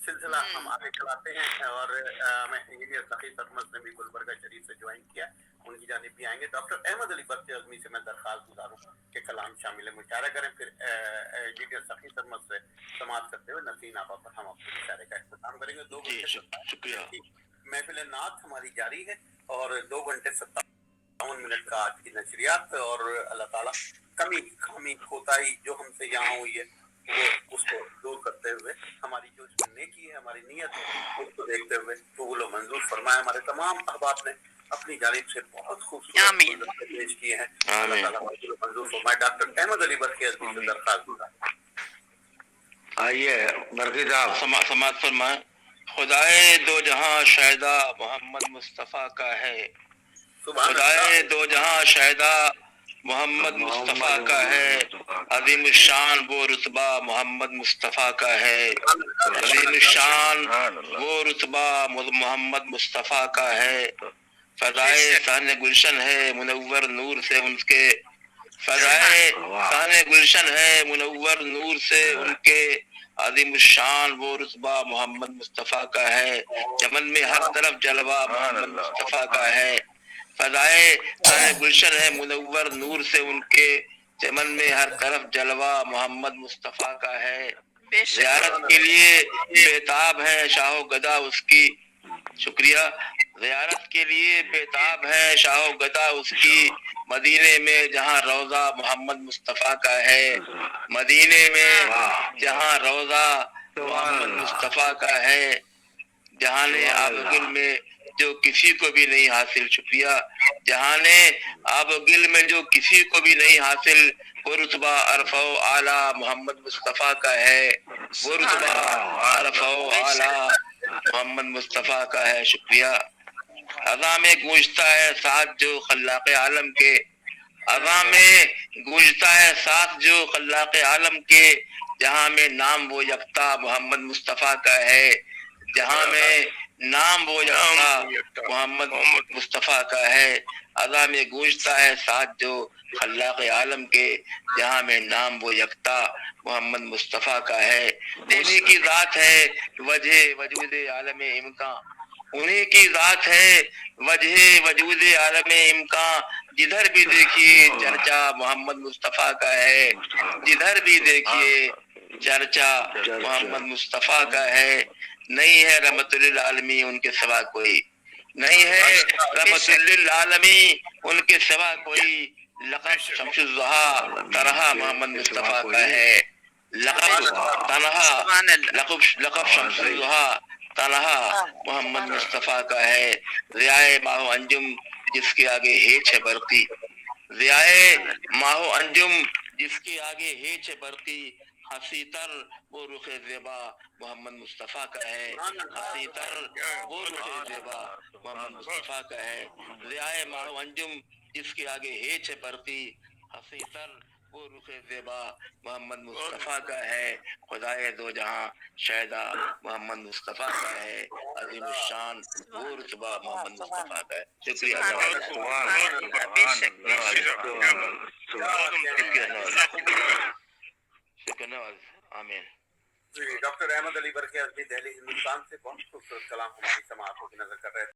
سلسلہ ہم آگے چلاتے ہیں اور میں انجینئر سخی سرمد نے بھی گلبرگہ شریف سے جوائن کیا، ان کی جانب بھی آئیں گے۔ ڈاکٹر احمد علی برقی اعظمی سے میں درخواست گزاروں کہ کلام شامل مشاعرہ کریں، پھر انجینئر سخی سرمد سے سماعت کرتے ہوئے نسرین آپا پر ہم اپنے مشاعرے کا اختتام کریں گے۔ 2 گھنٹے شکریہ۔ محفل نعت ہماری جاری ہے اور 2 گھنٹے 57 منٹ کا آج کی نشریات، اور اللہ تعالیٰ کمی خامی کوتاہی جو ہم سے یہاں ہوئی ہے وہ اس کو دور کرتے ہوئے ہماری جو اس میں نیکی ہے، ہماری نیت ہے، اس کو دیکھتے ہوئے قبول و منظور فرمائے۔ ہمارے تمام احباب نے اپنی جانب سے بہت خوبصورت گلدستے پیش کیے ہیں، اللہ تعالیٰ قبول و منظور فرمائے۔ ڈاکٹر احمد علی برقی اعظمی سے درخواست گزاروں۔ آئیے برقی صاحب سماعت فرمائیں۔ خدائے دو جہاں شہدا محمد مصطفیٰ کا ہے، خدائے دو جہاں شہدا محمد مصطفیٰ کا ہے، عظیم الشان وہ رتبہ محمد مصطفیٰ کا ہے، عظیم الشان وہ رتبہ محمد مصطفیٰ کا ہے۔ فضائے صحن گلشن ہے منور نور سے ان کے، فضائے صحن گلشن ہے منور نور سے ان کے، عظیم الشان وہ رتبہ محمد مصطفیٰ کا ہے، چمن میں ہر طرف جلوہ محمد مصطفیٰ کا ہے۔ فضائے صحن گلشن ہے منور نور سے ان کے، چمن میں ہر طرف جلوہ محمد مصطفیٰ کا ہے۔ زیارت کے لیے بےتاب ہے شاہ و گدا اس کی، شکریہ، زیارت کے لیے بےتاب ہے شاہ و گدا اس کی، مدینے میں جہاں روضہ محمد مصطفیٰ کا ہے، مدینے میں جہاں روضہ محمد مصطفیٰ کا ہے، جہان آب و گل میں جو کسی کو بھی نہیں حاصل، شکریہ، جہان آب و گل میں جو کسی کو بھی نہیں حاصل، وہ رتبہ عرفہ و اعلیٰ محمد مصطفیٰ کا ہے، وہ رتبہ عرفہ و اعلیٰ محمد مصطفیٰ کا ہے، شکریہ۔ اذان میں گونجتا ہے ساتھ جو خلاق عالم کے، اذان میں گونجتا ہے ساتھ جو خلاق عالم کے، جہاں میں نام وہ یکتا محمد مصطفیٰ کا ہے، جہاں میں نام وہ یکتا محمد مصطفیٰ کا ہے، اذان میں گونجتا ہے ساتھ جو خلاق عالم کے، جہاں میں نام وہ یکتا محمد مصطفیٰ کا ہے۔ انہی کی ذات ہے وجہ وجود عالم امکان، انہی کی ذات ہے وجہ وجود عالم امکان، جدھر بھی دیکھیے چرچا محمد مصطفیٰ کا ہے، جدھر بھی دیکھیے چرچا محمد مصطفیٰ کا ہے۔ نہیں ہے رحمت للعالمین ان کے سوا کوئی، نہیں ہے رحمت للعالمین ان کے سوا کوئی، لقب شمس الضحیٰ طرح محمد مصطفیٰ کا ہے، لقب شمس الضحیٰ طلحہ محمد مصطفیٰ کا ہے۔ ضیائے ماہ و انجم جس کے آگے ہیچ ہے برقی، ضیائے ماہ و انجم جس کے آگے ہیچ ہے برقی، حسی تر وہ رخ زیبا محمد مصطفیٰ کا ہے، حسی تر وہ رخ زیبا محمد مصطفیٰ کا ہے۔ ضیائے ماہ و انجم جس کے آگے ہیچ ہے برقی، حسی تر وہ رخ زیبا محمد مصطفیٰ کا ہے۔ خدائے دو جہاں شہدا محمد مصطفیٰ کا ہے، عظیم الشان وہ رتبہ محمد مصطفیٰ کا ہے۔ شکریہ۔ آمین۔ ڈاکٹر احمد علی برقی اعظمی دہلی ہندوستان سے بہت خوبصورت کلام ہماری سماعتوں کی نظر کر رہے تھے۔